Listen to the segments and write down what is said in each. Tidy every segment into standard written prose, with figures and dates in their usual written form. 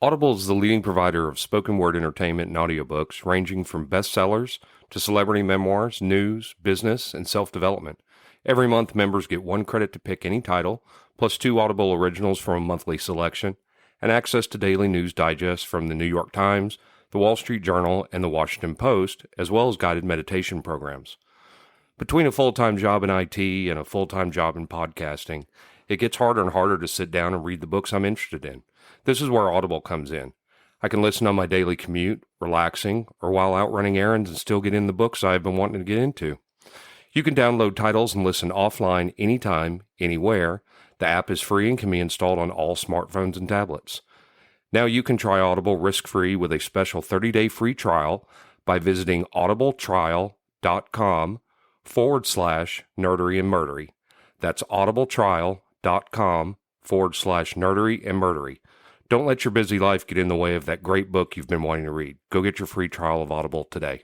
Audible is the leading provider of spoken word entertainment and audiobooks, ranging from bestsellers to celebrity memoirs, news, business, and self-development. Every month, members get 1 credit to pick any title, plus 2 Audible originals from a monthly selection, and access to daily news digests from the New York Times, the Wall Street Journal, and the Washington Post, as well as guided meditation programs. Between a full-time job in IT and a full-time job in podcasting, it gets harder and harder to sit down and read the books I'm interested in. This is where Audible comes in. I can listen on my daily commute, relaxing, or while out running errands and still get in the books I've been wanting to get into. You can download titles and listen offline anytime, anywhere. The app is free and can be installed on all smartphones and tablets. Now you can try Audible risk-free with a special 30-day free trial by visiting audibletrial.com/nerdery and murdery. That's audibletrial.com/nerdery and murdery. Don't let your busy life get in the way of that great book you've been wanting to read. Go get your free trial of Audible today.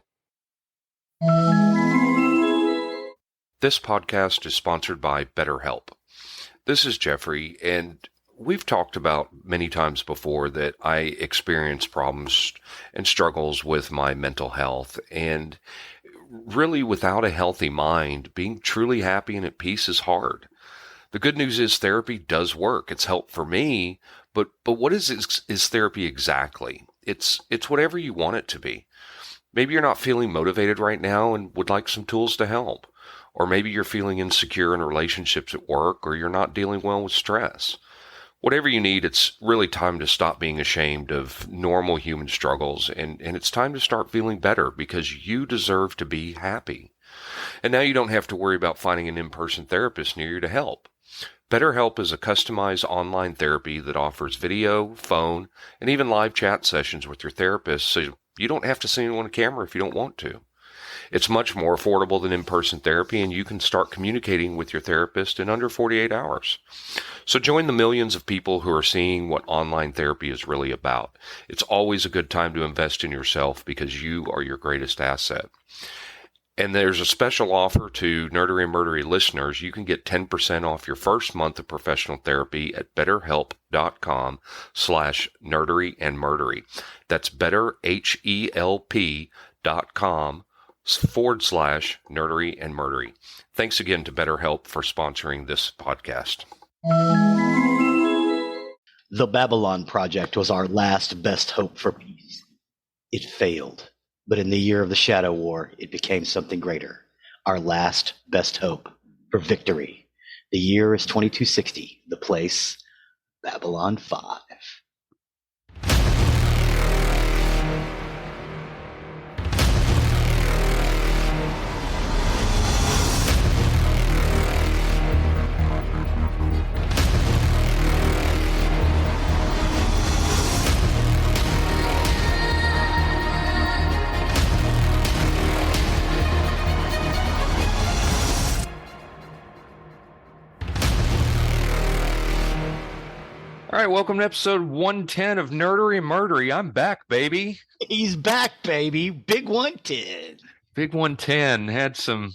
This podcast is sponsored by BetterHelp. This is Geoffrey, and we've talked about many times before that I experience problems and struggles with my mental health, and really without a healthy mind, being truly happy and at peace is hard. The good news is therapy does work. It's helped for me, but what is therapy exactly? It's whatever you want it to be. Maybe you're not feeling motivated right now and would like some tools to help. Or maybe you're feeling insecure in relationships at work, or you're not dealing well with stress. Whatever you need, it's really time to stop being ashamed of normal human struggles, and it's time to start feeling better because you deserve to be happy. And now you don't have to worry about finding an in-person therapist near you to help. BetterHelp is a customized online therapy that offers video, phone, and even live chat sessions with your therapist, so you don't have to see anyone on camera if you don't want to. It's much more affordable than in-person therapy, and you can start communicating with your therapist in under 48 hours. So join the millions of people who are seeing what online therapy is really about. It's always a good time to invest in yourself because you are your greatest asset. And there's a special offer to Nerdery and Murdery listeners. You can get 10% off your first month of professional therapy at betterhelp.com/nerdery and murdery. That's betterhelp.com/nerdery and murdery. Thanks again to BetterHelp for sponsoring this podcast. The Babylon Project was our last best hope for peace. It failed. But in the year of the Shadow War, it became something greater. Our last best hope for victory. The year is 2260. The place, Babylon 5. All right, welcome to episode 110 of Nerdery and Murdery. I'm back, baby. He's back, baby. Big 110. Big 110. Had some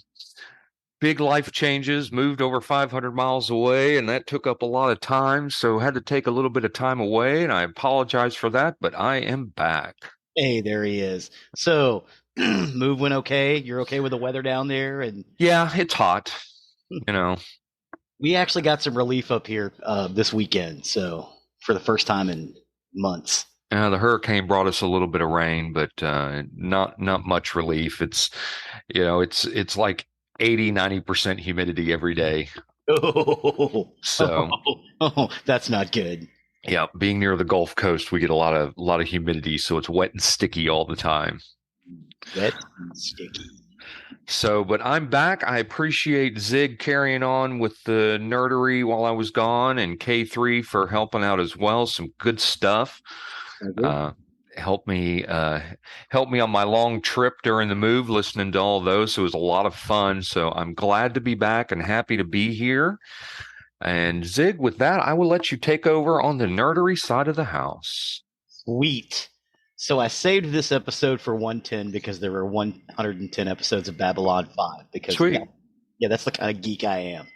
big life changes, moved over 500 miles away, and that took up a lot of time, so had to take a little bit of time away, and I apologize for that, but I am back. Hey, there he is. So, move went okay? You're okay with the weather down there? And yeah, it's hot, We actually got some relief up here this weekend, so for the first time in months. The hurricane brought us a little bit of rain, but not much relief. It's like 80-90% humidity every day. So that's not good. Yeah, being near the Gulf Coast, we get a lot of humidity, so it's wet and sticky all the time. Wet and sticky. So, but I'm back. I appreciate Zig carrying on with the nerdery while I was gone, and K3 for helping out as well. Some good stuff. Helped me on my long trip during the move, listening to all those. So it was a lot of fun. So I'm glad to be back and happy to be here. And Zig, with that, I will let you take over on the nerdery side of the house. Sweet. So I saved this episode for 110 because there were 110 episodes of Babylon 5. Because Sweet. Yeah, that's the kind of geek I am.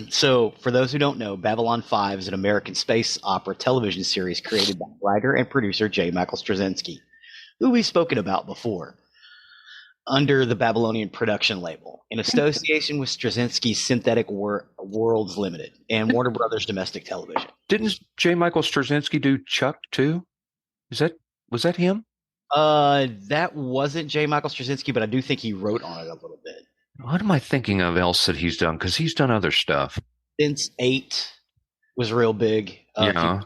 So, for those who don't know, Babylon 5 is an American space opera television series created by writer and producer J. Michael Straczynski, who we've spoken about before, under the Babylonian production label, in association with Straczynski's Synthetic Worlds Limited and Warner Brothers Domestic Television. Didn't J. Michael Straczynski do Chuck too? Was that him? That wasn't J. Michael Straczynski, but I do think he wrote on it a little bit. What am I thinking of else that he's done? Because he's done other stuff. Since 8 was real big. Yeah.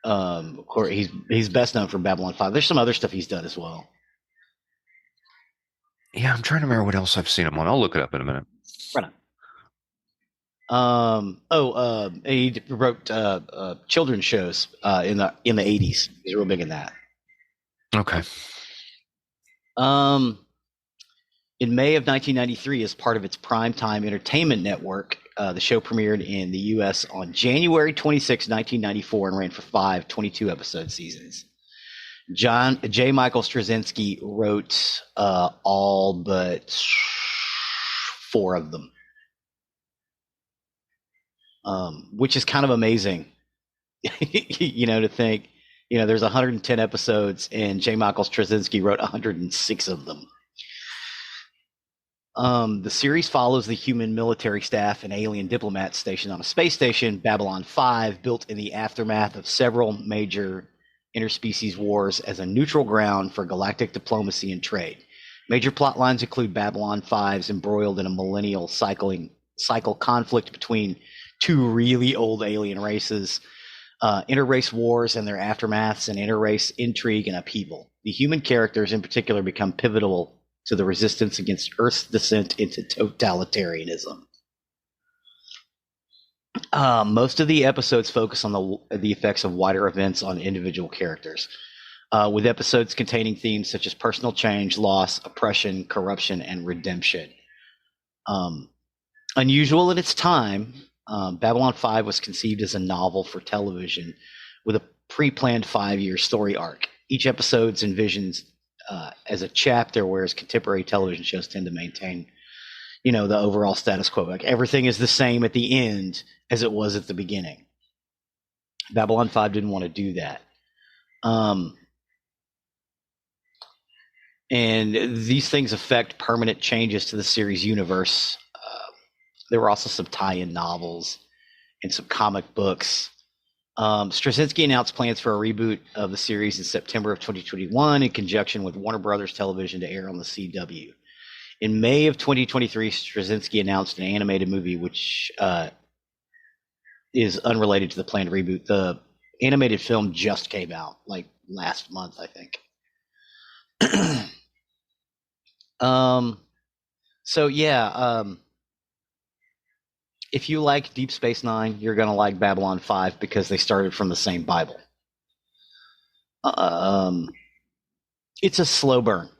Of course, he's best known for Babylon 5. There's some other stuff he's done as well. Yeah, I'm trying to remember what else I've seen him on. I'll look it up in a minute. Right on. He wrote children's shows in the 80s. He's real big in that. Okay. In May of 1993, as part of its primetime entertainment network, the show premiered in the U.S. on January 26, 1994, and ran for 5 22-episode seasons. J. Michael Straczynski wrote all but 4 of them, which is kind of amazing, to think, there's 110 episodes, and J. Michael Straczynski wrote 106 of them. The series follows the human military staff and alien diplomats stationed on a space station, Babylon 5, built in the aftermath of several major interspecies wars as a neutral ground for galactic diplomacy and trade. Major plot lines include Babylon 5's embroiled in a millennial cycle conflict between 2 really old alien races, interrace wars and their aftermaths, and interrace intrigue and upheaval. The human characters in particular become pivotal to the resistance against Earth's descent into totalitarianism. Most of the episodes focus on the effects of wider events on individual characters, with episodes containing themes such as personal change, loss, oppression, corruption, and redemption. Unusual in its time, Babylon 5 was conceived as a novel for television with a pre-planned 5-year story arc. Each episode envisions as a chapter, whereas contemporary television shows tend to maintain, the overall status quo. Like everything is the same at the end as it was at the beginning. Babylon 5 didn't want to do that. And these things affect permanent changes to the series universe. There were also some tie-in novels and some comic books. Straczynski announced plans for a reboot of the series in September of 2021 in conjunction with Warner Brothers Television to air on the CW. In May of 2023, Straczynski announced an animated movie which is unrelated to the planned reboot. The animated film just came out like last month, I think. If you like Deep Space Nine, you're going to like Babylon 5 because they started from the same Bible. It's a slow burn.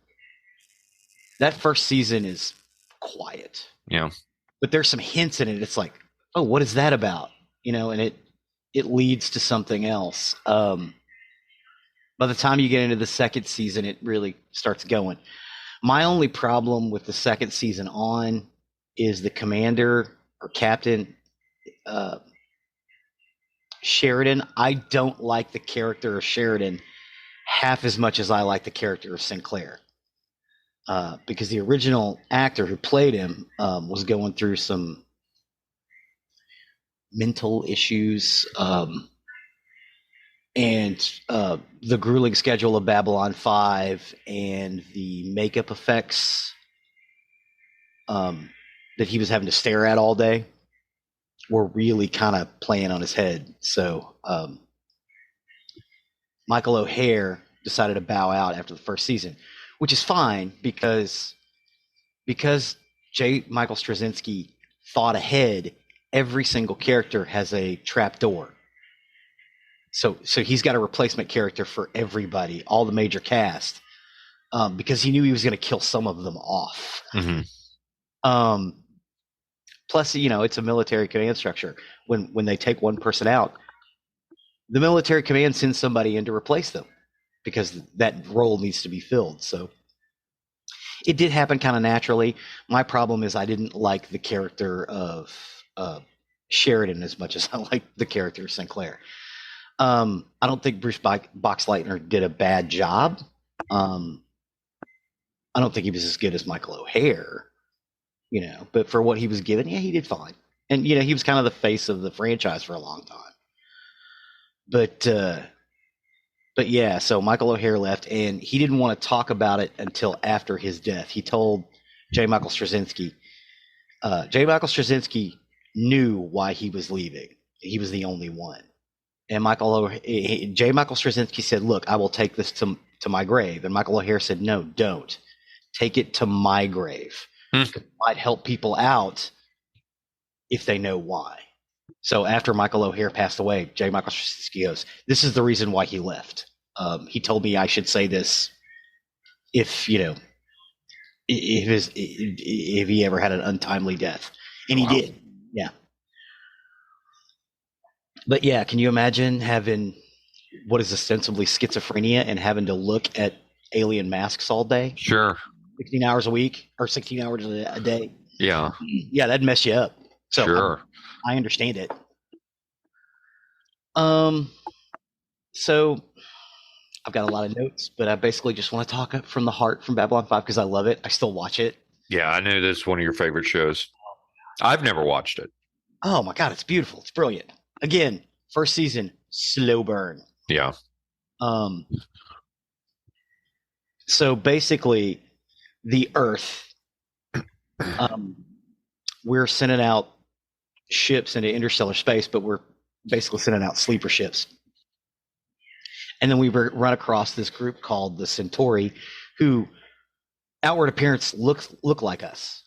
That first season is quiet. Yeah. But there's some hints in it. It's like, oh, what is that about? And it leads to something else. By the time you get into the second season, it really starts going. My only problem with the second season on is the commander or captain, Sheridan. I don't like the character of Sheridan half as much as I like the character of Sinclair. Because the original actor who played him was going through some mental issues, and the grueling schedule of Babylon 5 and the makeup effects that he was having to stare at all day were really kind of playing on his head. So Michael O'Hare decided to bow out after the first season, which is fine because J. Michael Straczynski thought ahead. Every single character has a trap door. So he's got a replacement character for everybody, all the major cast, because he knew he was going to kill some of them off. Mm-hmm. Plus, it's a military command structure. When they take one person out, the military command sends somebody in to replace them because that role needs to be filled. So It did happen kind of naturally. My problem is I didn't like the character of Sheridan as much as I liked the character of Sinclair. I don't think Bruce Boxleitner did a bad job. I don't think he was as good as Michael O'Hare, but for what he was given, yeah, he did fine. And, he was kind of the face of the franchise for a long time. But yeah, so Michael O'Hare left, and he didn't want to talk about it until after his death. He told J. Michael Straczynski. J. Michael Straczynski knew why he was leaving. He was the only one. And J. Michael Straczynski said, "Look, I will take this to my grave." And Michael O'Hare said, "No, don't. Take it to my grave. It might help people out if they know why." So after Michael O'Hare passed away, J. Michael Straczynski goes, "This is the reason why he left. He told me I should say this if he ever had an untimely death." And he did. Yeah. But yeah, can you imagine having what is ostensibly schizophrenia and having to look at alien masks all day? Sure. 16 hours a week or 16 hours a day? Yeah. Yeah, that'd mess you up. So sure. I understand it. So I've got a lot of notes, but I basically just want to talk from the heart from Babylon 5 because I love it. I still watch it. Yeah, I knew this is one of your favorite shows. I've never watched it. Oh my God, it's beautiful. It's brilliant. Again, first season, slow burn. Yeah. So basically, the Earth, we're sending out ships into interstellar space, but we're basically sending out sleeper ships. And then we run across this group called the Centauri, who outward appearance look like us.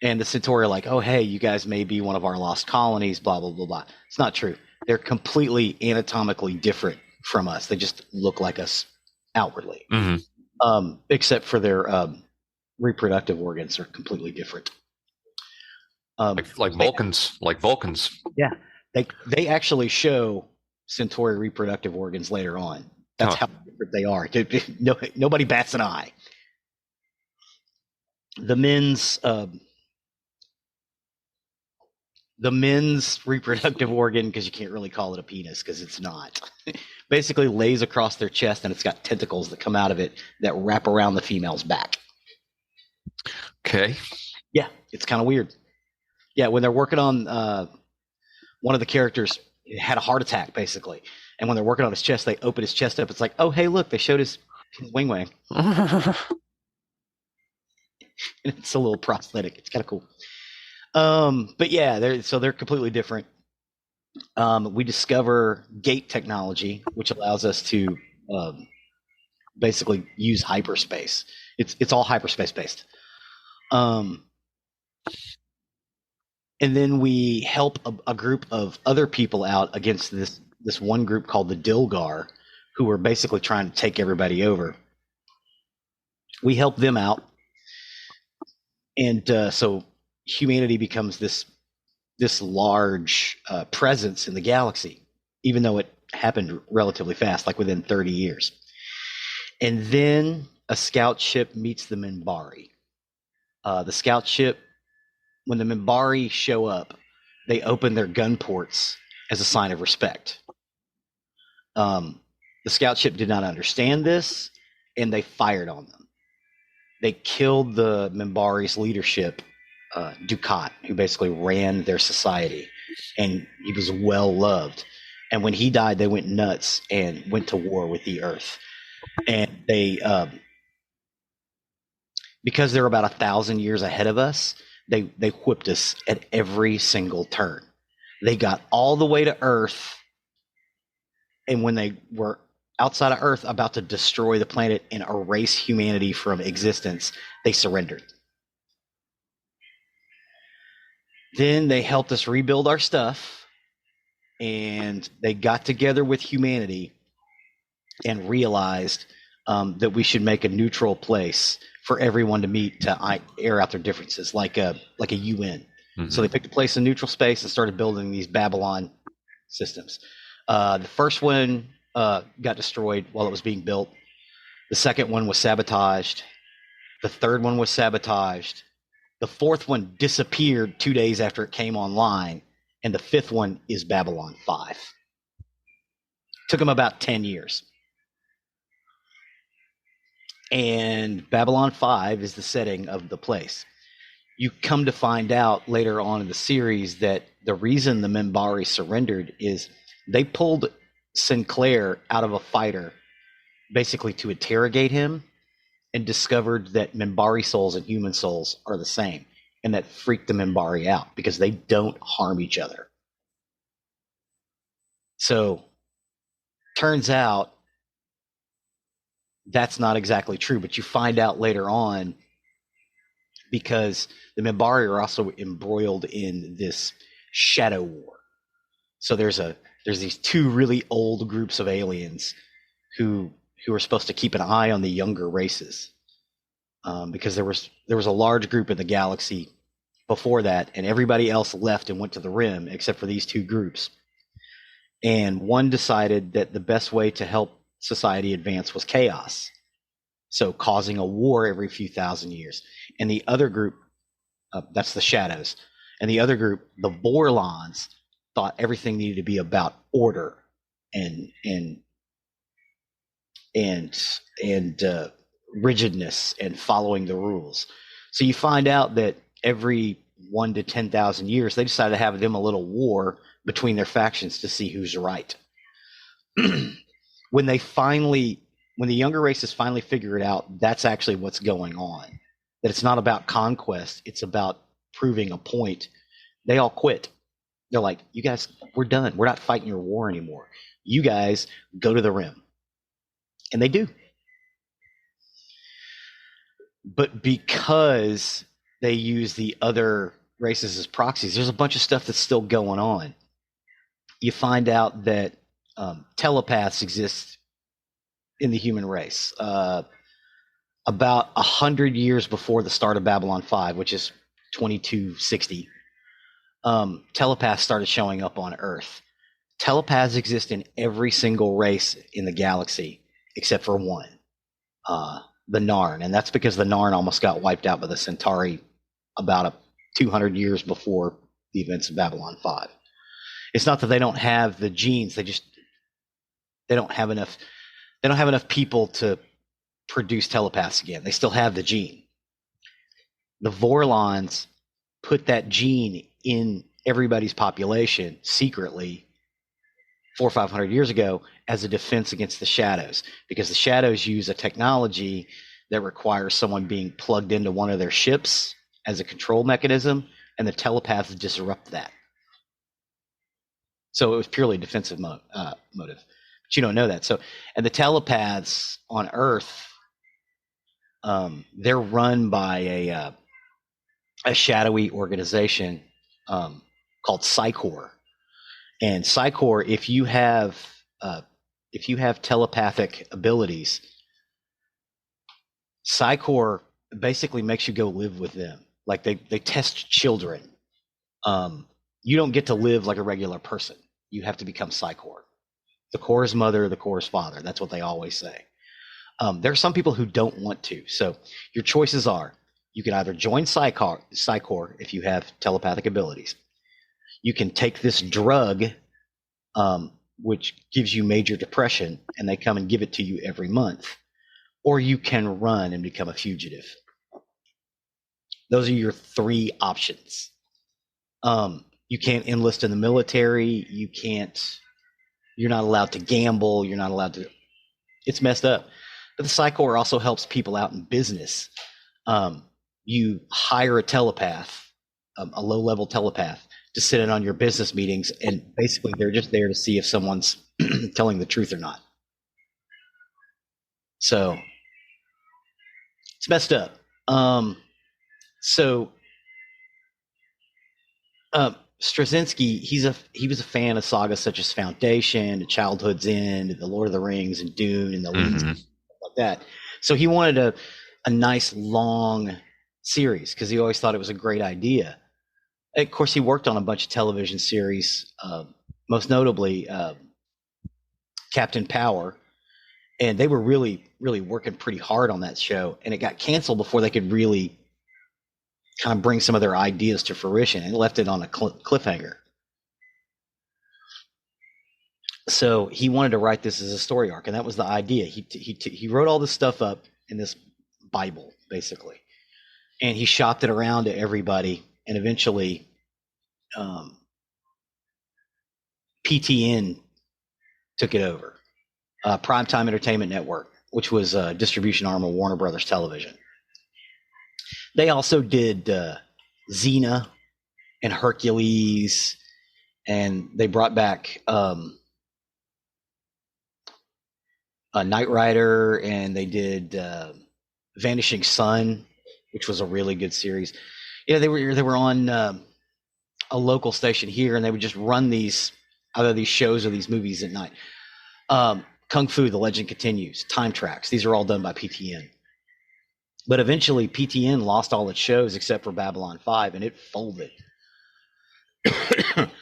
And the Centauri are like, "Oh, hey, you guys may be one of our lost colonies, blah, blah, blah, blah." It's not true. They're completely anatomically different from us. They just look like us outwardly. Except for their reproductive organs are completely different. Like Vulcans. Yeah. They actually show Centauri reproductive organs later on. That's how different they are. Nobody bats an eye. The men's reproductive organ, because you can't really call it a penis because it's not, basically lays across their chest, and it's got tentacles that come out of it that wrap around the female's back. Okay. Yeah, it's kind of weird. Yeah, when they're working on one of the characters had a heart attack, basically. And when they're working on his chest, they open his chest up. It's like, oh, hey, look, they showed his wing. And it's a little prosthetic. It's kind of cool. But yeah, they're completely different. We discover gate technology, which allows us to basically use hyperspace. It's all hyperspace based. And then we help a group of other people out against this one group called the Dilgar, who are basically trying to take everybody over. We help them out, and so humanity becomes this large presence in the galaxy, even though it happened relatively fast, like within 30 years. And then a scout ship meets the Minbari. The scout ship, when the Minbari show up, they open their gun ports as a sign of respect. The scout ship did not understand this, and they fired on them. They killed the Minbari's leadership, Dukat, who basically ran their society, and he was well loved. And when he died, they went nuts and went to war with the Earth. And they, because they're about 1,000 years ahead of us, they whipped us at every single turn. They got all the way to Earth, and when they were outside of Earth, about to destroy the planet and erase humanity from existence, they surrendered. Then they helped us rebuild our stuff, and they got together with humanity and realized that we should make a neutral place for everyone to meet to air out their differences, like a UN. Mm-hmm. So they picked a place in neutral space and started building these Babylon systems. The first one got destroyed while it was being built. The second one was sabotaged. The third one was sabotaged. The fourth one disappeared 2 days after it came online. And the fifth one is Babylon 5. Took them about 10 years. And Babylon 5 is the setting of the place. You come to find out later on in the series that the reason the Minbari surrendered is they pulled Sinclair out of a fighter basically to interrogate him, and discovered that Minbari souls and human souls are the same. And that freaked the Minbari out because they don't harm each other. So turns out that's not exactly true, but you find out later on because the Minbari are also embroiled in this shadow war. So there's these two really old groups of aliens who are supposed to keep an eye on the younger races, because there was a large group in the galaxy before that, and everybody else left and went to the rim except for these two groups. And one decided that the best way to help society advance was chaos, so causing a war every few thousand years. And the other group, that's the Shadows, and the other group, the Vorlons, thought everything needed to be about order and rigidness and following the rules. So you find out that every 1 to 10,000 years, they decided to have them a little war between their factions to see who's right. When the younger races finally figure it out, that's actually what's going on. That it's not about conquest, it's about proving a point. They all quit. They're like, you guys, we're done. We're not fighting your war anymore. You guys go to the rim. And they do. But because they use the other races as proxies, there's a bunch of stuff that's still going on. You find out that telepaths exist in the human race. About 100 years before the start of Babylon 5, which is 2260, telepaths started showing up on Earth. Telepaths exist in every single race in the galaxy except for one, the Narn. And that's because the Narn almost got wiped out by the Centauri about 200 years before the events of Babylon 5. It's not that they don't have the genes, they don't have enough people to produce telepaths again. They still have the gene. The Vorlons put that gene in everybody's population secretly 400 or 500 years ago as a defense against the Shadows, because the Shadows use a technology that requires someone being plugged into one of their ships as a control mechanism, and the telepaths disrupt that. So it was purely a defensive motive, but you don't know that. So, and the telepaths on Earth, they're run by a shadowy organization called Psychor. And Psychor, if you have telepathic abilities, Psychor basically makes you go live with them. Like they test children. You don't get to live like a regular person. You have to become Psychor. The Corps' mother, the Corps' father. That's what they always say. There are some people who don't want to. So your choices are: you can either join Psychor if you have telepathic abilities. You can take this drug, which gives you major depression, and they come and give it to you every month. Or you can run and become a fugitive. Those are your three options. You can't enlist in the military. You're not allowed to gamble. You're not allowed to. It's messed up. But the Psychor also helps people out in business. You hire a telepath, a low-level telepath, to sit in on your business meetings, and basically they're just there to see if someone's telling the truth or not. So it's messed up. Straczynski, he was a fan of sagas such as Foundation, A Childhood's End, The Lord of the Rings, and Dune, and the Legion, stuff like that. So he wanted a nice long series because he always thought it was a great idea. Of course, he worked on a bunch of television series, most notably Captain Power And they were really, really working pretty hard on that show, and it got canceled before they could really kind of bring some of their ideas to fruition, and left it on a cliffhanger. So he wanted to write this as a story arc, and that was the idea. He wrote all this stuff up in this Bible, basically, and he shopped it around to everybody, and eventually PTN took it over, Primetime Entertainment Network, which was a distribution arm of Warner Brothers Television. They also did Xena and Hercules, and they brought back Knight Rider, and they did Vanishing Sun, which was a really good series. Yeah, they were on a local station here, and they would just run these either these shows or these movies at night. Kung Fu: The Legend Continues, Time Tracks. These are all done by PTN. But eventually, PTN lost all its shows except for Babylon 5, and it folded.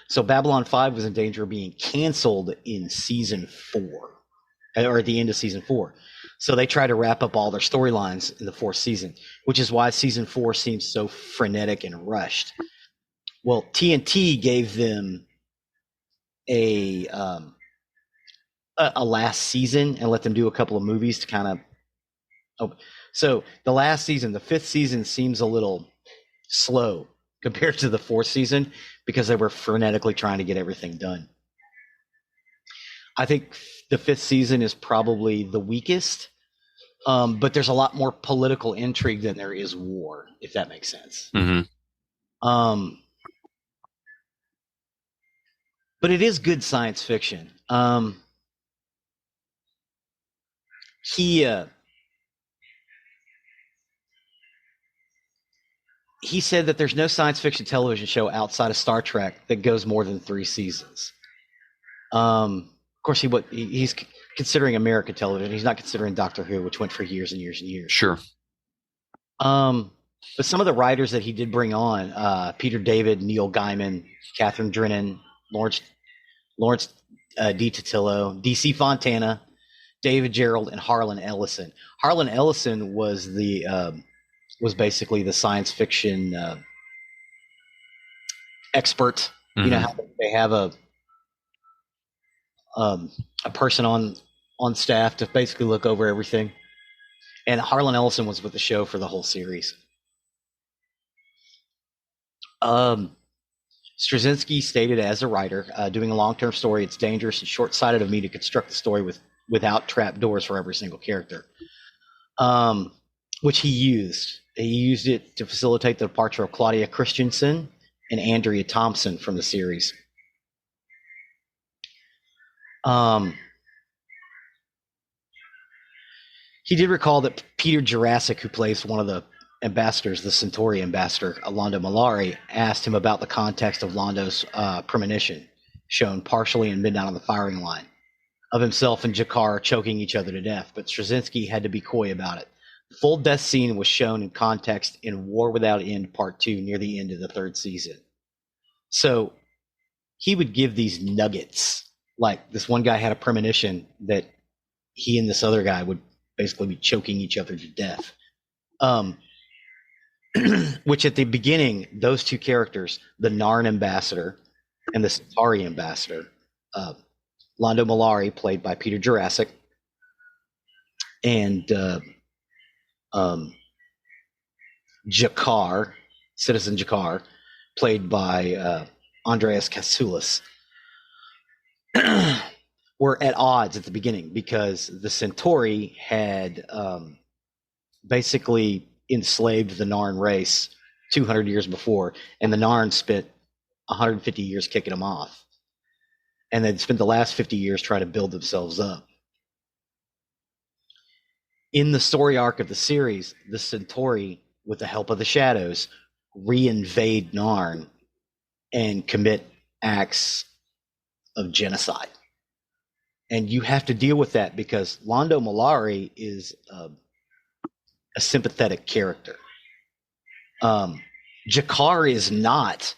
So Babylon 5 was in danger of being canceled in season 4, or at the end of season 4. So they tried to wrap up all their storylines in the 4th season, which is why season 4 seems so frenetic and rushed. Well, TNT gave them a last season and let them do a couple of movies to kind of. So the last season, the 5th season, seems a little slow compared to the 4th season because they were frenetically trying to get everything done. I think the 5th season is probably the weakest, but there's a lot more political intrigue than there is war, if that makes sense. Mm-hmm. But it is good science fiction. He said that there's no science fiction television show outside of Star Trek that goes more than 3 seasons. Of course, he's considering American television. He's not considering Doctor Who, which went for years and years and years. Sure. But some of the writers that he did bring on, Peter David, Neil Gaiman, Catherine Drennan, Lawrence D. Totillo, D.C. Fontana, David Gerald, and Harlan Ellison. Harlan Ellison was basically the science fiction expert. Mm-hmm. You know how they have a person on staff to basically look over everything. And Harlan Ellison was with the show for the whole series. Straczynski stated as a writer, doing a long-term story, it's dangerous and short-sighted of me to construct the story without trap doors for every single character, which he used. He used it to facilitate the departure of Claudia Christensen and Andrea Thompson from the series. He did recall that Peter Jurassic, who plays one of the ambassadors, the Centauri ambassador, Londo Mollari, asked him about the context of Londo's premonition, shown partially in Midnight on the Firing Line, of himself and G'Kar choking each other to death, but Straczynski had to be coy about it. The full death scene was shown in context in War Without End Part 2 near the end of the 3rd season. So he would give these nuggets, like this one guy had a premonition that he and this other guy would basically be choking each other to death. Which at the beginning, those two characters, the Narn ambassador and the Centauri ambassador, Londo Mollari, played by Peter Jurassic, and G'Kar, Citizen G'Kar, played by Andreas Katsoulis, were at odds at the beginning because the Centauri had basically enslaved the Narn race 200 years before, and the Narn spent 150 years kicking them off. And they'd spent the last 50 years trying to build themselves up. In the story arc of the series, the Centauri, with the help of the Shadows, reinvade Narn and commit acts of genocide. And you have to deal with that because Londo Mollari is a sympathetic character. G'Kar is not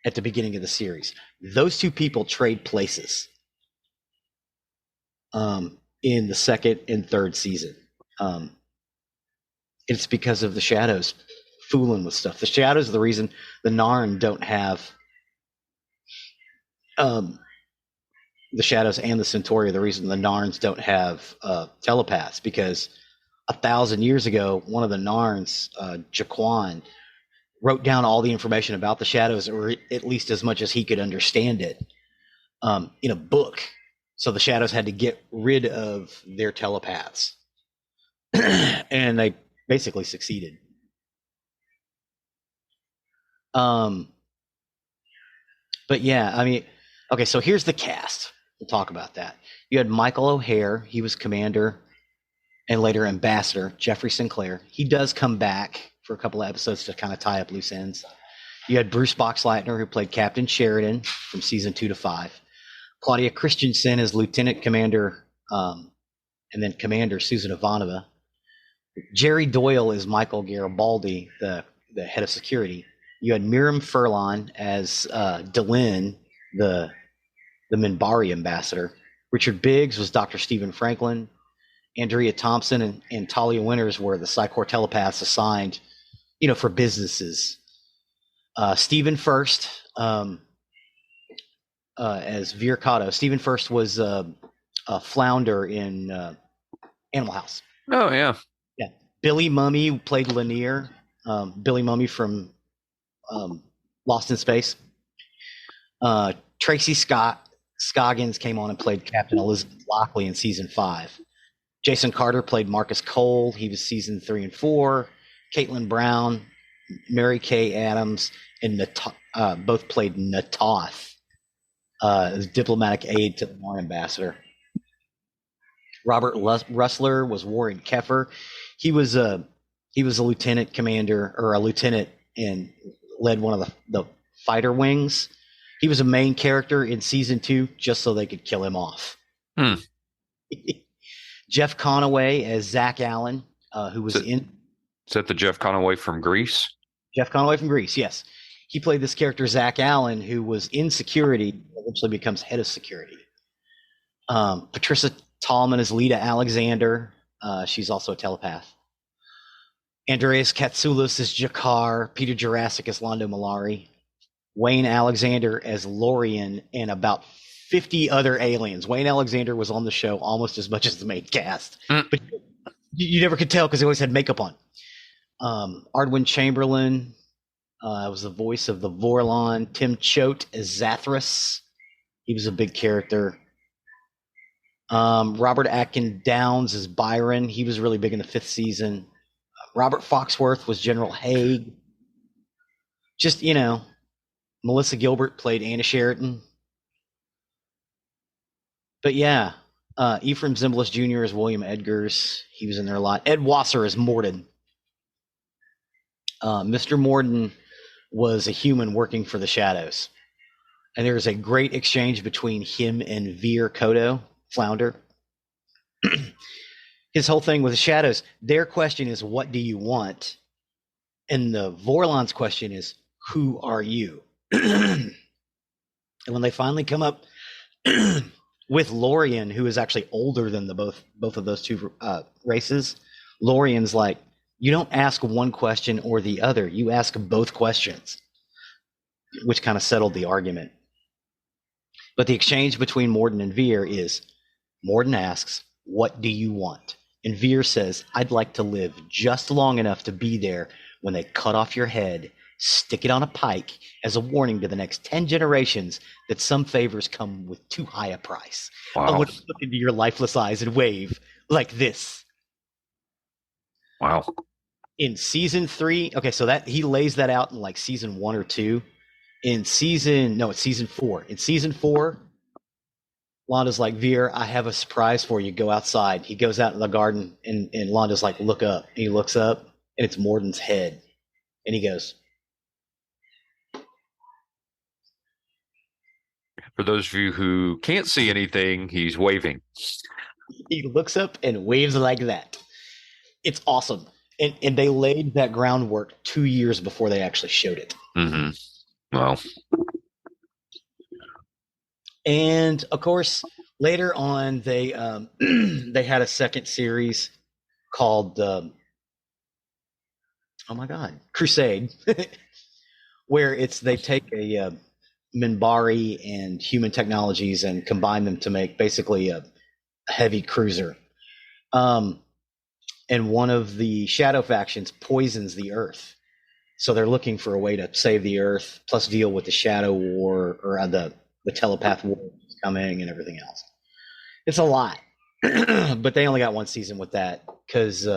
at the beginning of the series. Those two people trade places. in the second and third season. It's because of the shadows fooling with stuff. The shadows are the reason the Narn don't have the shadows and the Centauri are the reason the Narns don't have telepaths, because 1,000 years ago, one of the Narns, Jaquan, wrote down all the information about the shadows, or at least as much as he could understand it, in a book. So the shadows had to get rid of their telepaths. And they basically succeeded. But yeah, I mean, okay, so here's the cast. We'll talk about that. You had Michael O'Hare. He was commander and later ambassador, Geoffrey Sinclair. He does come back for a couple of episodes to kind of tie up loose ends. You had Bruce Boxleitner, who played Captain Sheridan from season 2 to 5. Claudia Christensen as Lieutenant Commander, and then Commander Susan Ivanova. Jerry Doyle is Michael Garibaldi, the head of security. You had Miriam Furlan as Delenn, the Minbari ambassador. Richard Biggs was Dr. Stephen Franklin. Andrea Thompson and Talia Winters were the Psychor telepaths assigned, for businesses. Stephen First as Veer Cotto. Stephen First was a flounder in Animal House. Oh, yeah. Yeah. Billy Mummy played Lanier. Billy Mummy from Lost in Space. Tracy Scoggins came on and played Captain Elizabeth Lockley in season 5. Jason Carter played Marcus Cole. He was season 3 and 4. Caitlin Brown, Mary Kay Adams, and both played Natoth, as diplomatic aide to the Narn ambassador. Robert Russler was Warren Keffer. He was a lieutenant commander, or a lieutenant, and led one of the fighter wings. He was a main character in season 2 just so they could kill him off. Jeff Conaway as Zach Allen, who was in... Is that the Jeff Conaway from Grease? Jeff Conaway from Grease, yes. He played this character, Zach Allen, who was in security, eventually becomes head of security. Patricia Tallman is Lita Alexander. She's also a telepath. Andreas Katsoulis as Jakar. Peter Jurassic as Londo Malari. Wayne Alexander as Lorian, and about 50 other aliens. Wayne Alexander was on the show almost as much as the main cast. But you never could tell because he always had makeup on. Ardwin Chamberlain was the voice of the Vorlon. Tim Choate as Zathras. He was a big character. Robert Atkin Downs as Byron. He was really big in the 5th season. Robert Foxworth was General Haig. Just, Melissa Gilbert played Anna Sheridan. But yeah, Ephraim Zimbalist Jr. is William Edgars. He was in there a lot. Ed Wasser is Morden. Mr. Morden was a human working for the Shadows. And there was a great exchange between him and Veer Kodo, Flounder. His whole thing with the Shadows, their question is, what do you want? And the Vorlon's question is, who are you? And when they finally come up with Lorian, who is actually older than both of those two races, Lorian's like, you don't ask one question or the other. You ask both questions, which kind of settled the argument. But the exchange between Morden and Veer is, Morden asks, what do you want? And Veer says, I'd like to live just long enough to be there when they cut off your head, stick it on a pike as a warning to the next 10 generations that some favors come with too high a price. Wow. I want to look into your lifeless eyes and wave like this. Wow. In season 3, okay, so that he lays that out in like season 1 or 2. It's season 4. In season 4, Londa's like, Veer, I have a surprise for you. Go outside. He goes out in the garden, and Londa's like, look up. And he looks up, and it's Morden's head. And he goes. For those of you who can't see anything, he's waving. He looks up and waves like that. It's awesome. And they laid that groundwork 2 years before they actually showed it. Mm-hmm. Wow. And, of course, Later on, they they had a second series called oh my god, Crusade, where they take a Minbari and human technologies and combine them to make basically a heavy cruiser. And one of the shadow factions poisons the Earth, so they're looking for a way to save the Earth, plus deal with the Shadow War or the telepath war coming and everything else. It's a lot, but they only got one season with that because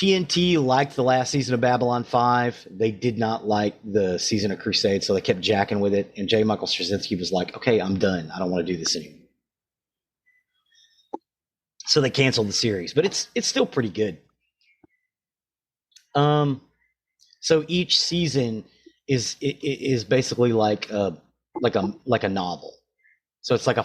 TNT liked the last season of Babylon 5. They did not like the season of Crusade, so they kept jacking with it. And J. Michael Straczynski was like, okay, I'm done. I don't want to do this anymore. So they canceled the series, but it's still pretty good. So each season is basically like a novel. So it's like a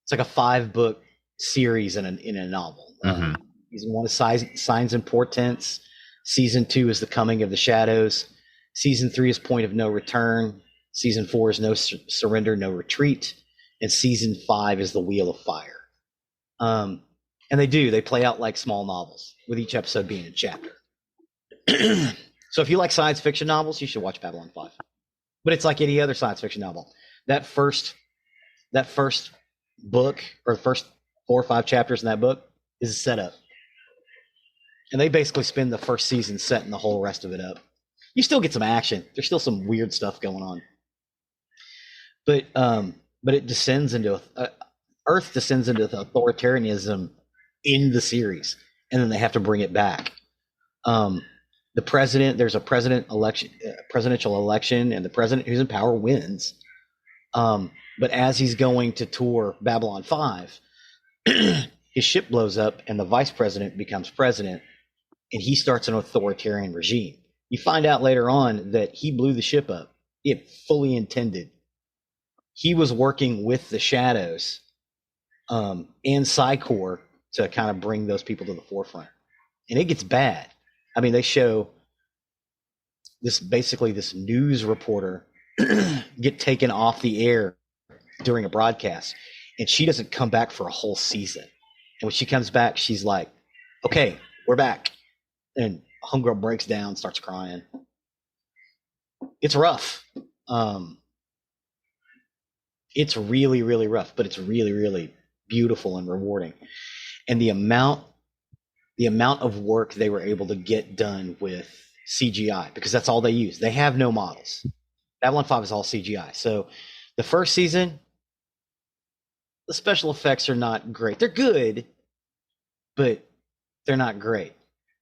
5-book series in a novel. Mm-hmm. Season 1 is Signs and Portents. Season 2 is The Coming of the Shadows. Season 3 is Point of No Return. Season 4 is No Surrender, No Retreat. And Season 5 is The Wheel of Fire. And they play out like small novels, with each episode being a chapter. So if you like science fiction novels, you should watch Babylon 5. But it's like any other science fiction novel. That first book, or the first 4 or 5 chapters in that book, is a setup. And they basically spend the first season setting the whole rest of it up. You still get some action. There's still some weird stuff going on. But it descends into Earth descends into the authoritarianism in the series, and then they have to bring it back. The president, there's a presidential election, and the president who's in power wins. But as he's going to tour Babylon 5, his ship blows up, and the vice president becomes president, and he starts an authoritarian regime. You find out later on that he blew the ship up. He had fully intended. He was working with the Shadows and Psy-Corps to kind of bring those people to the forefront. And it gets bad. I mean, they show this news reporter get taken off the air during a broadcast, and she doesn't come back for a whole season. And when she comes back, she's like, okay, we're back. And homegirl breaks down, starts crying. It's rough. It's really, really rough, but it's really, really beautiful and rewarding. And the amount of work they were able to get done with CGI, because that's all they use. They have no models. Babylon 5 is all CGI. So the first season, the special effects are not great. They're good, but they're not great.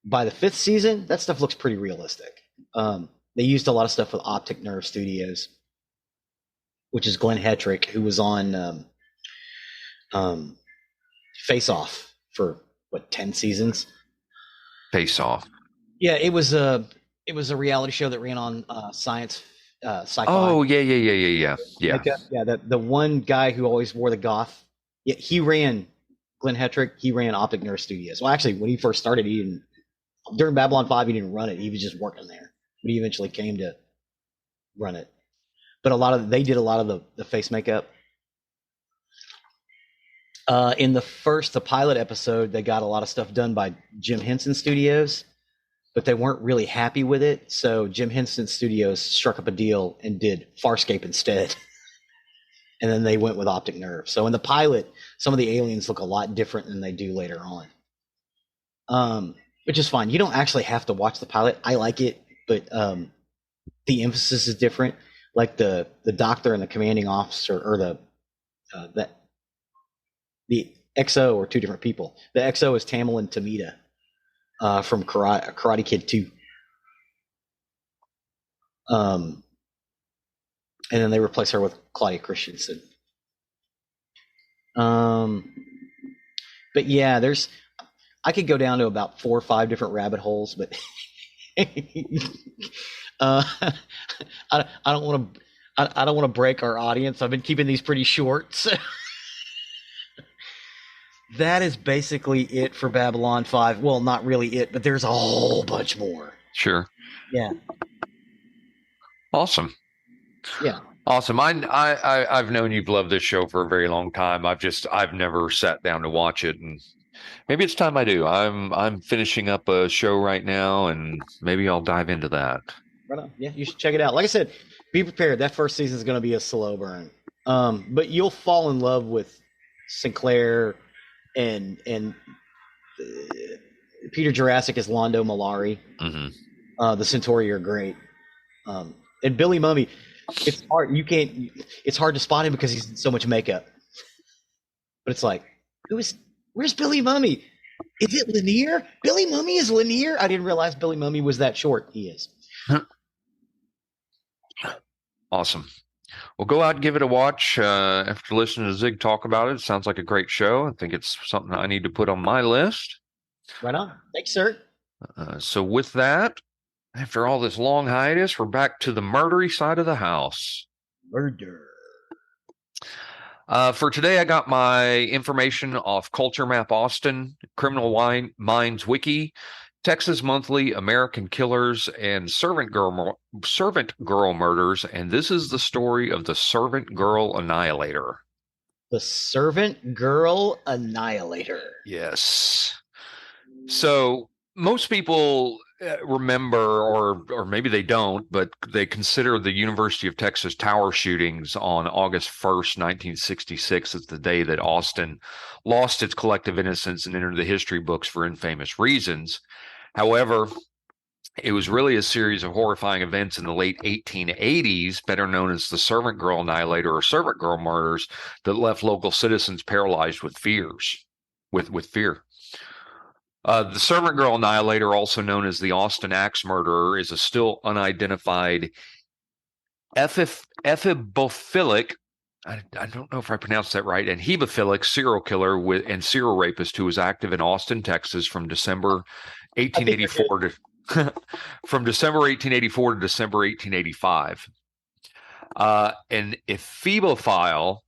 By the 5th season, that stuff looks pretty realistic. They used a lot of stuff with Optic Nerve Studios, which is Glenn Hetrick, who was on Face Off for 10 seasons. Face Off. Yeah, it was a reality show that ran on science sci-fi. Oh yeah. Yeah, the one guy who always wore the goth. Yeah, he ran Glenn Hetrick. He ran Optic Nerve Studios. Well, actually, when he first started, during Babylon 5, he didn't run it. He was just working there. But he eventually came to run it. But they did a lot of the face makeup. In the pilot episode, they got a lot of stuff done by Jim Henson Studios, but they weren't really happy with it. So Jim Henson Studios struck up a deal and did Farscape instead. And then they went with Optic Nerve. So in the pilot, some of the aliens look a lot different than they do later on. Which is fine. You don't actually have to watch the pilot. I like it, but the emphasis is different. Like the doctor and the commanding officer, or the XO are two different people. The XO is Tamlin Tamita from Karate Kid 2. And then they replace her with Claudia Christensen. But yeah, I could go down to about 4 or 5 different rabbit holes, but I don't want to break our audience. I've been keeping these pretty short. So that is basically it for Babylon 5. Well, not really it, but there's a whole bunch more. Sure. Yeah. Awesome. Yeah. Awesome. I've known you've loved this show for a very long time. I've never sat down to watch it, and maybe it's time I do. I'm finishing up a show right now, and maybe I'll dive into that. Right on. Yeah, you should check it out. Like I said, be prepared. That first season is going to be a slow burn. But you'll fall in love with Sinclair and Peter Jurassic as Londo Malari. Mm-hmm. The Centauri are great. And Billy Mummy, it's hard. It's hard to spot him because he's in so much makeup. But it's like, where's Billy Mummy? Is it Lanier? Billy Mummy is Lanier? I didn't realize Billy Mummy was that short. He is. Awesome. Well, go out and give it a watch after listening to Zig talk about it. It sounds like a great show. I think it's something I need to put on my list. Right on. Thanks, sir. So with that, after all this long hiatus, we're back to the murdery side of the house. Murder. For today, I got my information off Culture Map Austin, Criminal Minds Wiki, Texas Monthly, American Killers, and Servant Girl Murders. And this is the story of the Servant Girl Annihilator. The Servant Girl Annihilator. Yes. So most people remember, or maybe they don't, but they consider the University of Texas tower shootings on August 1st, 1966 as the day that Austin lost its collective innocence and entered the history books for infamous reasons. However, it was really a series of horrifying events in the late 1880s, better known as the Servant Girl Annihilator or Servant Girl Murders, that left local citizens paralyzed with fear. The Servant Girl Annihilator, also known as the Austin Axe Murderer, is a still unidentified ephemophilic, I don't know if I pronounced that right, and hemophilic serial killer and serial rapist who was active in Austin, Texas from December 1884 to from December 1884 to December 1885. An ephebophile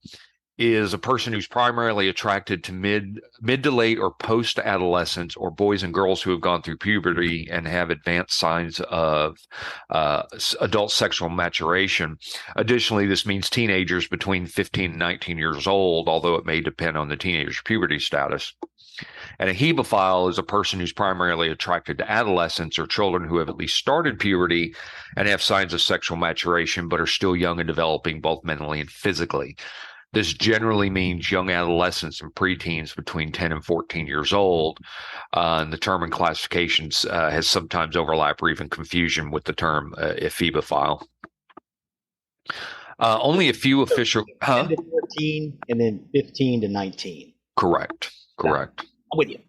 is a person who's primarily attracted to mid to late or post adolescence or boys and girls who have gone through puberty and have advanced signs of adult sexual maturation. Additionally, this means teenagers between 15 and 19 years old, although it may depend on the teenager's puberty status. And a hemophile is a person who's primarily attracted to adolescents or children who have at least started puberty and have signs of sexual maturation, but are still young and developing both mentally and physically. This generally means young adolescents and preteens between 10 and 14 years old. And the term in classifications has sometimes overlap or even confusion with the term ephebophile. Only a few official... 10 to 14 and then 15 to 19. Correct. I'm with you.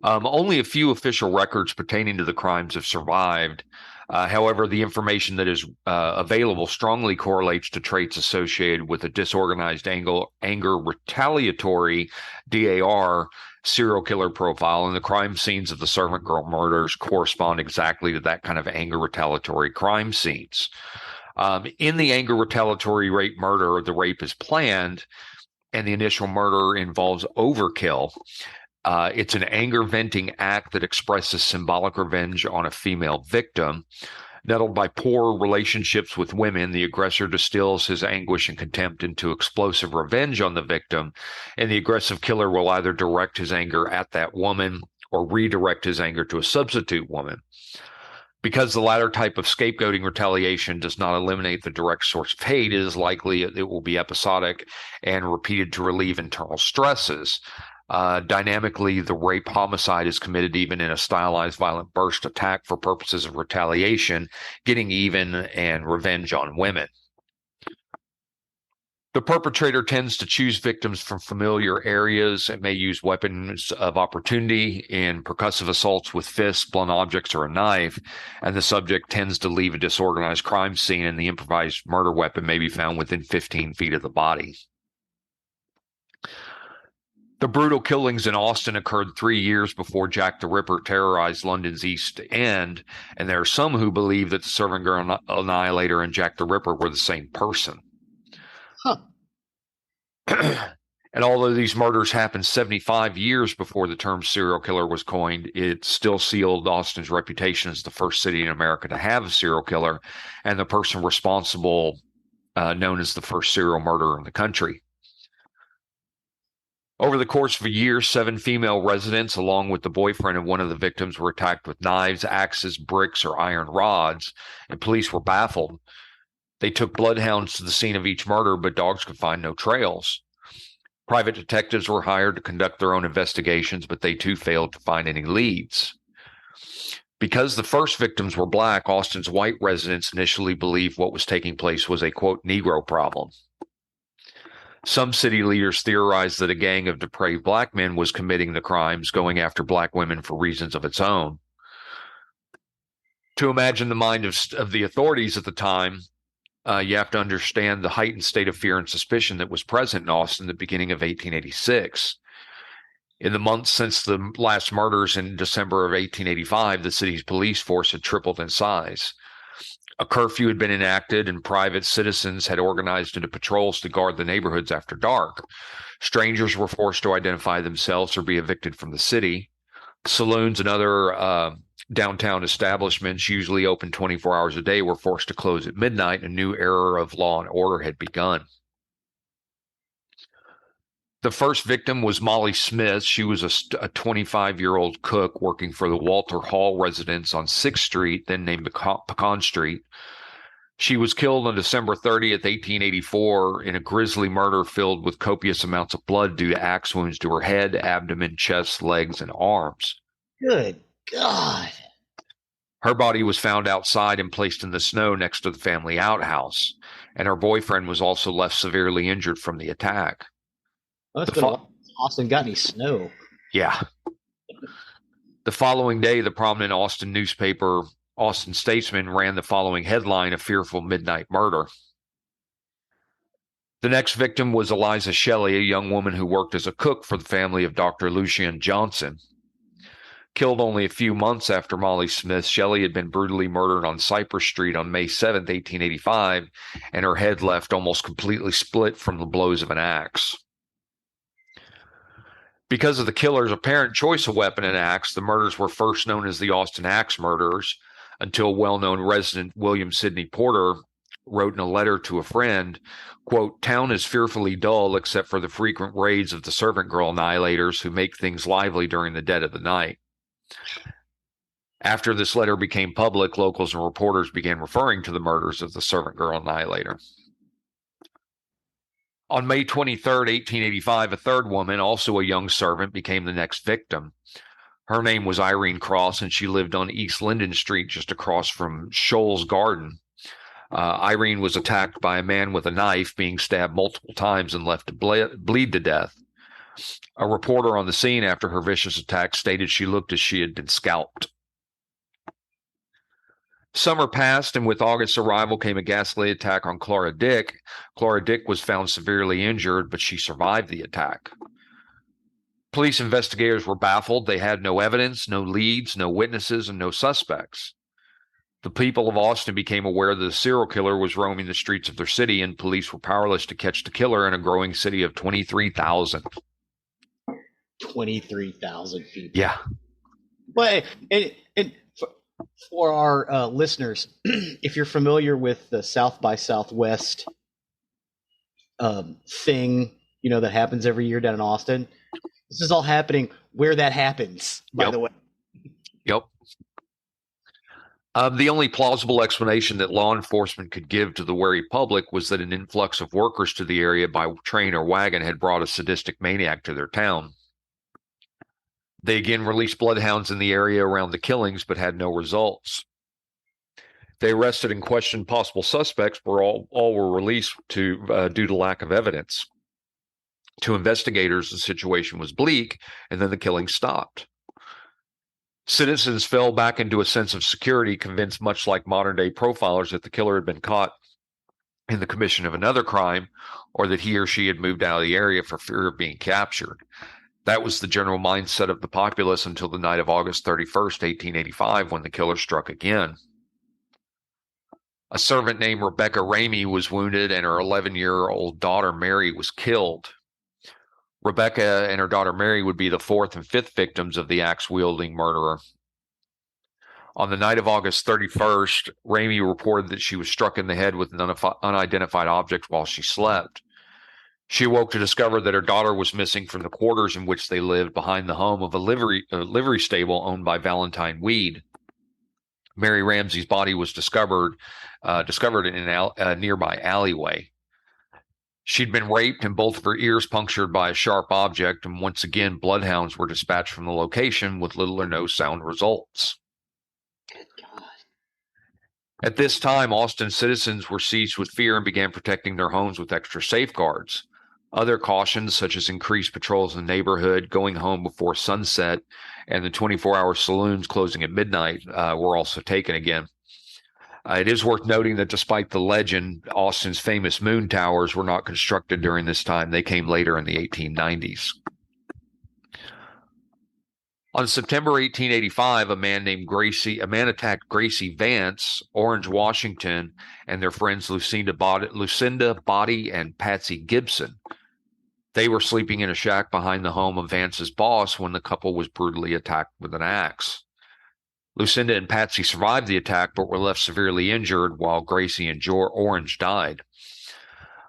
Only a few official records pertaining to the crimes have survived. However, the information that is available strongly correlates to traits associated with a disorganized anger retaliatory DAR serial killer profile, and the crime scenes of the Servant Girl murders correspond exactly to that kind of anger retaliatory crime scenes. In the anger retaliatory rape murder, the rape is planned, and the initial murder involves overkill. It's an anger venting act that expresses symbolic revenge on a female victim. Nettled by poor relationships with women, the aggressor distills his anguish and contempt into explosive revenge on the victim, and the aggressive killer will either direct his anger at that woman or redirect his anger to a substitute woman. Because the latter type of scapegoating retaliation does not eliminate the direct source of hate, it is likely it will be episodic and repeated to relieve internal stresses. Dynamically, the rape homicide is committed even in a stylized violent burst attack for purposes of retaliation, getting even, and revenge on women. The perpetrator tends to choose victims from familiar areas and may use weapons of opportunity in percussive assaults with fists, blunt objects, or a knife, and the subject tends to leave a disorganized crime scene, and the improvised murder weapon may be found within 15 feet of the body. The brutal killings in Austin occurred 3 years before Jack the Ripper terrorized London's East End, and there are some who believe that the Servant Girl Annihilator and Jack the Ripper were the same person. Huh. And although these murders happened 75 years before the term serial killer was coined, it still sealed Austin's reputation as the first city in America to have a serial killer, and the person responsible known as the first serial murderer in the country. Over the course of a year, 7 female residents, along with the boyfriend of one of the victims, were attacked with knives, axes, bricks, or iron rods, and police were baffled. They took bloodhounds to the scene of each murder, but dogs could find no trails. Private detectives were hired to conduct their own investigations, but they too failed to find any leads. Because the first victims were black, Austin's white residents initially believed what was taking place was a, quote, Negro problem. Some city leaders theorized that a gang of depraved black men was committing the crimes, going after black women for reasons of its own. To imagine the mind of the authorities at the time, you have to understand the heightened state of fear and suspicion that was present in Austin at the beginning of 1886. In the months since the last murders in December of 1885, the city's police force had tripled in size. A curfew had been enacted, and private citizens had organized into patrols to guard the neighborhoods after dark. Strangers were forced to identify themselves or be evicted from the city. Saloons and other downtown establishments, usually open 24 hours a day, were forced to close at midnight. A new era of law and order had begun. The first victim was Molly Smith. She was a 25-year-old cook working for the Walter Hall residence on 6th Street, then named Pecan Street. She was killed on December 30th, 1884, in a grisly murder filled with copious amounts of blood due to axe wounds to her head, abdomen, chest, legs, and arms. Good God. Her body was found outside and placed in the snow next to the family outhouse, and her boyfriend was also left severely injured from the attack. Well, it's been a while since Austin got any snow. Yeah. The following day, the prominent Austin newspaper, Austin Statesman, ran the following headline: "A fearful midnight murder." The next victim was Eliza Shelley, a young woman who worked as a cook for the family of Dr. Lucian Johnson. Killed only a few months after Molly Smith, Shelley had been brutally murdered on Cypress Street on May 7, 1885, and her head left almost completely split from the blows of an axe. Because of the killer's apparent choice of weapon and axe, the murders were first known as the Austin Axe Murders, until well-known resident William Sidney Porter wrote in a letter to a friend, quote, "Town is fearfully dull except for the frequent raids of the servant girl annihilators who make things lively during the dead of the night." After this letter became public, locals and reporters began referring to the murders of the servant girl annihilator. On May 23, 1885, a third woman, also a young servant, became the next victim. Her name was Irene Cross, and she lived on East Linden Street, just across from Shoals Garden. Irene was attacked by a man with a knife, being stabbed multiple times and left to bleed to death. A reporter on the scene after her vicious attack stated she looked as she had been scalped. Summer passed, and with August's arrival came a ghastly attack on Clara Dick. Clara Dick was found severely injured, but she survived the attack. Police investigators were baffled. They had no evidence, no leads, no witnesses, and no suspects. The people of Austin became aware that the serial killer was roaming the streets of their city, and police were powerless to catch the killer in a growing city of 23,000. 23,000 people. Yeah. But and for our listeners, if you're familiar with the South by Southwest thing, that happens every year down in Austin, this is all happening where that happens, by the way. Yep. The only plausible explanation that law enforcement could give to the wary public was that an influx of workers to the area by train or wagon had brought a sadistic maniac to their town. They again released bloodhounds in the area around the killings, but had no results. They arrested and questioned possible suspects, but all were released due to lack of evidence. To investigators, the situation was bleak, and then the killing stopped. Citizens fell back into a sense of security, convinced, much like modern-day profilers, that the killer had been caught in the commission of another crime, or that he or she had moved out of the area for fear of being captured. That was the general mindset of the populace until the night of August 31st, 1885, when the killer struck again. A servant named Rebecca Ramey was wounded, and her 11-year-old daughter Mary was killed. Rebecca and her daughter Mary would be the fourth and fifth victims of the axe-wielding murderer. On the night of August 31st, Ramey reported that she was struck in the head with an unidentified object while she slept. She awoke to discover that her daughter was missing from the quarters in which they lived behind the home of a livery stable owned by Valentine Weed. Mary Ramsey's body was discovered in a nearby alleyway. She'd been raped and both of her ears punctured by a sharp object, and once again, bloodhounds were dispatched from the location with little or no sound results. Good God. At this time, Austin citizens were seized with fear and began protecting their homes with extra safeguards. Other cautions, such as increased patrols in the neighborhood, going home before sunset, and the 24-hour saloons closing at midnight, were also taken again. It is worth noting that despite the legend, Austin's famous moon towers were not constructed during this time. They came later in the 1890s. On September 1885, a man attacked Gracie Vance, Orange, Washington, and their friends Lucinda Body and Patsy Gibson. They were sleeping in a shack behind the home of Vance's boss when the couple was brutally attacked with an axe. Lucinda and Patsy survived the attack but were left severely injured, while Gracie and Orange died.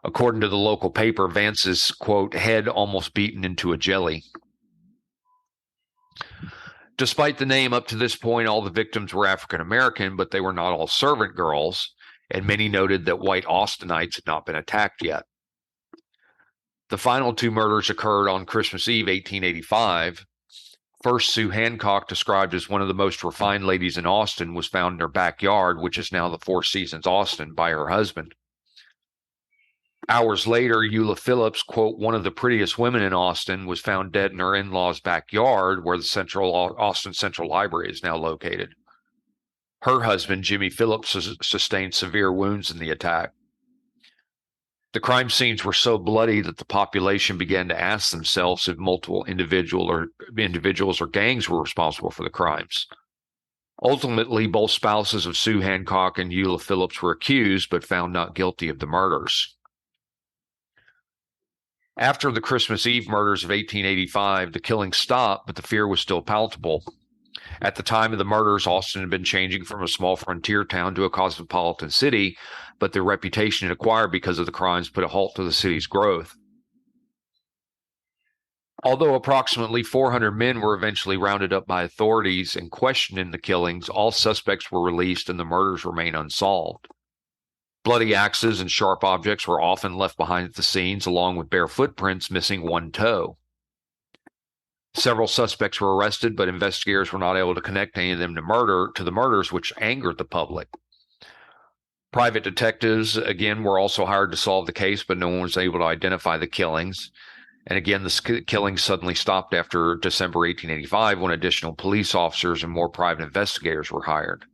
According to the local paper, Vance's, quote, head almost beaten into a jelly. Despite the name, up to this point, all the victims were African American, but they were not all servant girls, and many noted that white Austinites had not been attacked yet. The final two murders occurred on Christmas Eve, 1885. First, Sue Hancock, described as one of the most refined ladies in Austin, was found in her backyard, which is now the Four Seasons Austin, by her husband. Hours later, Eula Phillips, quote, one of the prettiest women in Austin, was found dead in her in-laws' backyard, where the Austin Central Library is now located. Her husband, Jimmy Phillips, sustained severe wounds in the attack. The crime scenes were so bloody that the population began to ask themselves if multiple individuals or gangs were responsible for the crimes. Ultimately, both spouses of Sue Hancock and Eula Phillips were accused, but found not guilty of the murders. After the Christmas Eve murders of 1885, the killing stopped, but the fear was still palpable. At the time of the murders, Austin had been changing from a small frontier town to a cosmopolitan city, but the reputation it acquired because of the crimes put a halt to the city's growth. Although approximately 400 men were eventually rounded up by authorities and questioned in the killings, all suspects were released and the murders remain unsolved. Bloody axes and sharp objects were often left behind at the scenes, along with bare footprints missing one toe. Several suspects were arrested, but investigators were not able to connect any of them to the murders, which angered the public. Private detectives, again, were also hired to solve the case, but no one was able to identify the killings. And again, the killings suddenly stopped after December 1885, when additional police officers and more private investigators were hired.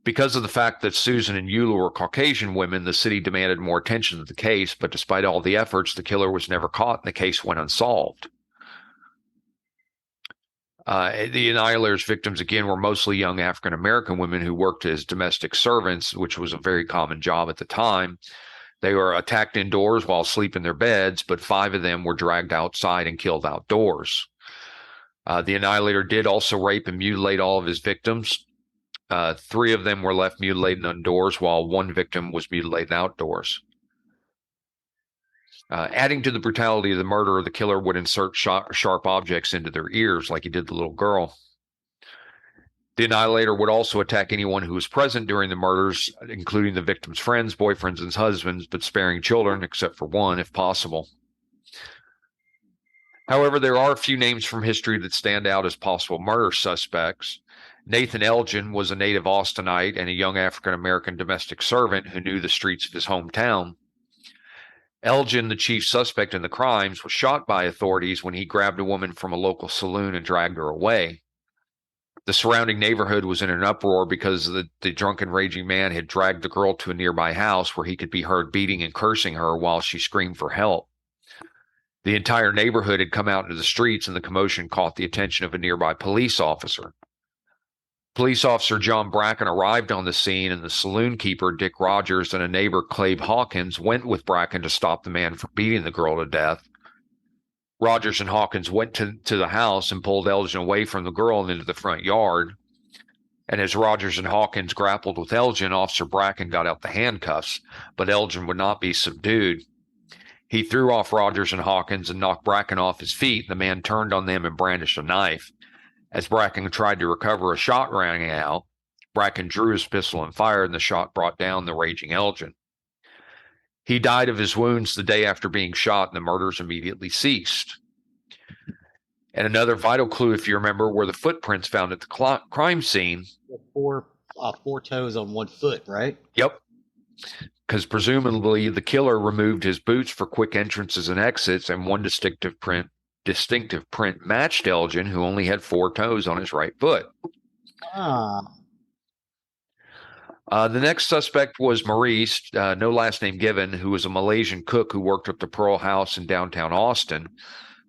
Because of the fact that Susan and Eula were Caucasian women, the city demanded more attention to the case, but despite all the efforts, the killer was never caught and the case went unsolved. The Annihilator's victims, again, were mostly young African-American women who worked as domestic servants, which was a very common job at the time. They were attacked indoors while asleep in their beds, but 5 of them were dragged outside and killed outdoors. The Annihilator did also rape and mutilate all of his victims. 3 of them were left mutilated indoors, while 1 victim was mutilated outdoors. Adding to the brutality of the murder, the killer would insert sharp objects into their ears like he did the little girl. The Annihilator would also attack anyone who was present during the murders, including the victims' friends, boyfriends, and husbands, but sparing children, except for 1, if possible. However, there are a few names from history that stand out as possible murder suspects. Nathan Elgin was a native Austinite and a young African-American domestic servant who knew the streets of his hometown. Elgin, the chief suspect in the crimes, was shot by authorities when he grabbed a woman from a local saloon and dragged her away. The surrounding neighborhood was in an uproar because the drunken, raging man had dragged the girl to a nearby house where he could be heard beating and cursing her while she screamed for help. The entire neighborhood had come out into the streets, and the commotion caught the attention of a nearby police officer. Police officer John Bracken arrived on the scene, and the saloon keeper, Dick Rogers, and a neighbor, Clabe Hawkins, went with Bracken to stop the man from beating the girl to death. Rogers and Hawkins went to the house and pulled Elgin away from the girl and into the front yard. And as Rogers and Hawkins grappled with Elgin, Officer Bracken got out the handcuffs, but Elgin would not be subdued. He threw off Rogers and Hawkins and knocked Bracken off his feet. The man turned on them and brandished a knife. As Bracken tried to recover, a shot rang out. Bracken drew his pistol and fired, and the shot brought down the raging Elgin. He died of his wounds the day after being shot, and the murders immediately ceased. And another vital clue, if you remember, were the footprints found at the crime scene. Four toes on one foot, right? Yep. Because presumably the killer removed his boots for quick entrances and exits, and one distinctive print matched Elgin, who only had 4 toes on his right foot. The next suspect was Maurice, no last name given, who was a Malaysian cook who worked at the Pearl House in downtown Austin.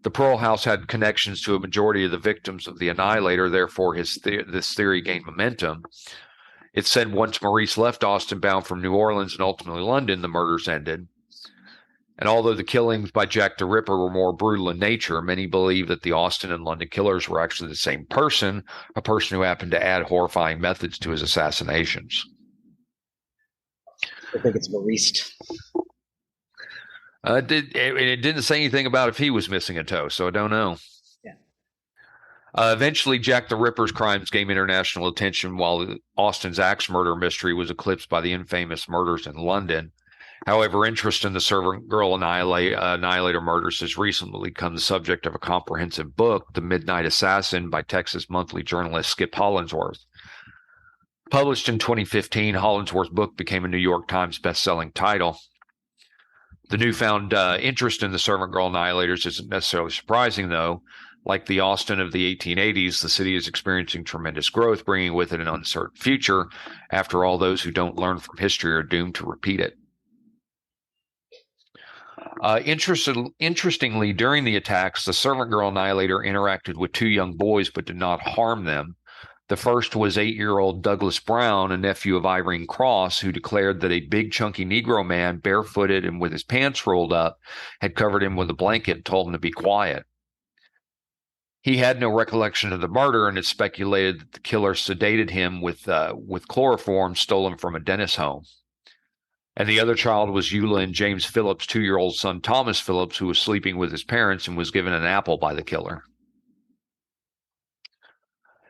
The Pearl House had connections to a majority of the victims of the Annihilator, therefore this theory gained momentum. It said once Maurice left Austin bound from New Orleans and ultimately London, the murders ended. And although the killings by Jack the Ripper were more brutal in nature, many believe that the Austin and London killers were actually the same person, a person who happened to add horrifying methods to his assassinations. I think it's Maurice. It didn't say anything about if he was missing a toe, so I don't know. Yeah. Eventually, Jack the Ripper's crimes gained international attention, while Austin's axe murder mystery was eclipsed by the infamous murders in London. However, interest in the servant girl Annihilator murders has recently become the subject of a comprehensive book, The Midnight Assassin, by Texas monthly journalist Skip Hollandsworth. Published in 2015, Hollandsworth's book became a New York Times best-selling title. The newfound interest in the servant girl annihilators isn't necessarily surprising, though. Like the Austin of the 1880s, the city is experiencing tremendous growth, bringing with it an uncertain future. After all, those who don't learn from history are doomed to repeat it. Interestingly, during the attacks, the servant girl annihilator interacted with 2 young boys but did not harm them. The first was 8-year-old Douglas Brown, a nephew of Irene Cross, who declared that a big, chunky Negro man, barefooted and with his pants rolled up, had covered him with a blanket and told him to be quiet. He had no recollection of the murder, and it's speculated that the killer sedated him with chloroform stolen from a dentist's home. And the other child was Eula and James Phillips' 2-year-old son, Thomas Phillips, who was sleeping with his parents and was given an apple by the killer.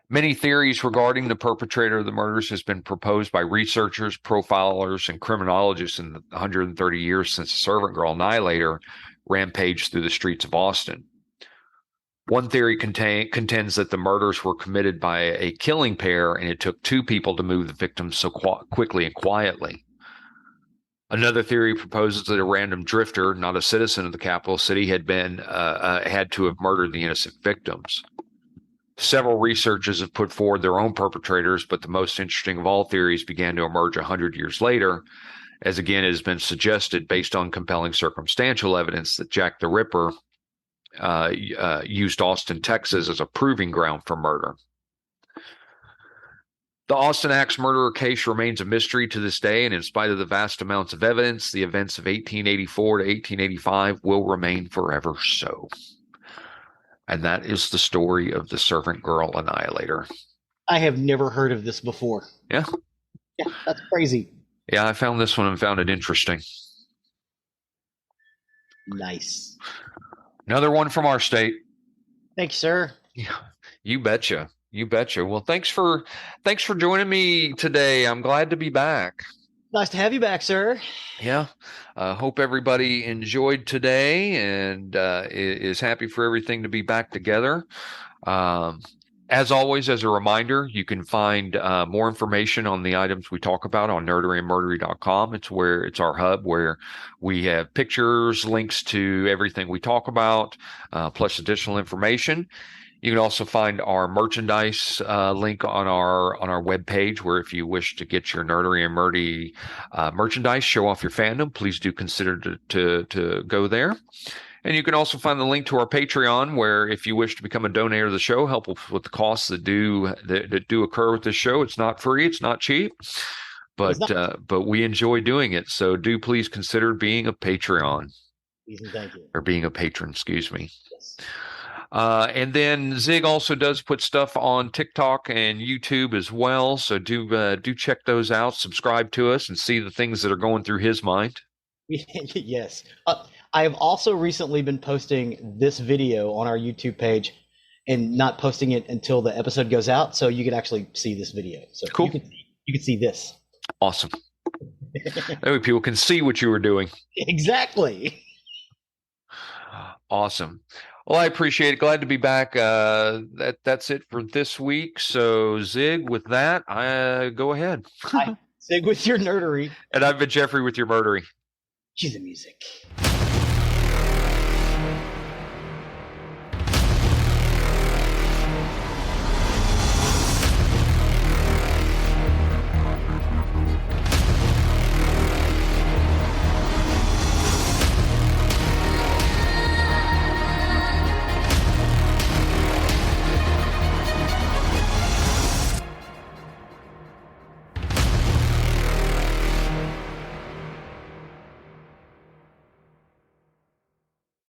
Many theories regarding the perpetrator of the murders has been proposed by researchers, profilers, and criminologists in the 130 years since the servant girl annihilator rampaged through the streets of Austin. One theory contends that the murders were committed by a killing pair, and it took 2 people to move the victims so quickly and quietly. Another theory proposes that a random drifter, not a citizen of the capital city, had to have murdered the innocent victims. Several researchers have put forward their own perpetrators, but the most interesting of all theories began to emerge 100 years later, as again it has been suggested based on compelling circumstantial evidence that Jack the Ripper used Austin, Texas as a proving ground for murder. The Austin axe murderer case remains a mystery to this day, and in spite of the vast amounts of evidence, the events of 1884 to 1885 will remain forever so. And that is the story of the servant girl annihilator. I have never heard of this before. Yeah? Yeah, that's crazy. Yeah, I found this one and found it interesting. Nice. Another one from our state. Thanks, sir. Yeah, you betcha. You betcha. Well, thanks for joining me today. I'm glad to be back. Nice to have you back, sir. Yeah. Hope everybody enjoyed today and is happy for everything to be back together. As always, as a reminder, you can find more information on the items we talk about on nerderyandmurdery.com. It's our hub where we have pictures, links to everything we talk about, plus additional information. You can also find our merchandise link on our webpage, where if you wish to get your Nerdery and Murdy merchandise, show off your fandom, please do consider to go there. And you can also find the link to our Patreon, where if you wish to become a donator of the show, help with the costs that do occur with this show. It's not free, it's not cheap, but we enjoy doing it. So do please consider being a Patreon. Please and thank you. Or being a patron, excuse me. Yes. And then Zig also does put stuff on TikTok and YouTube as well. So do check those out, subscribe to us, and see the things that are going through his mind. Yes. I have also recently been posting this video on our YouTube page and not posting it until the episode goes out, so you can actually see this video. So Cool. You can see this. Awesome. That way people can see what you were doing. Exactly. Awesome. Well, I appreciate it. Glad to be back. That's it for this week. So, Zig, with that, go ahead. Sig with your nerdery. And I've been Geoffrey with your murdery. She's the music.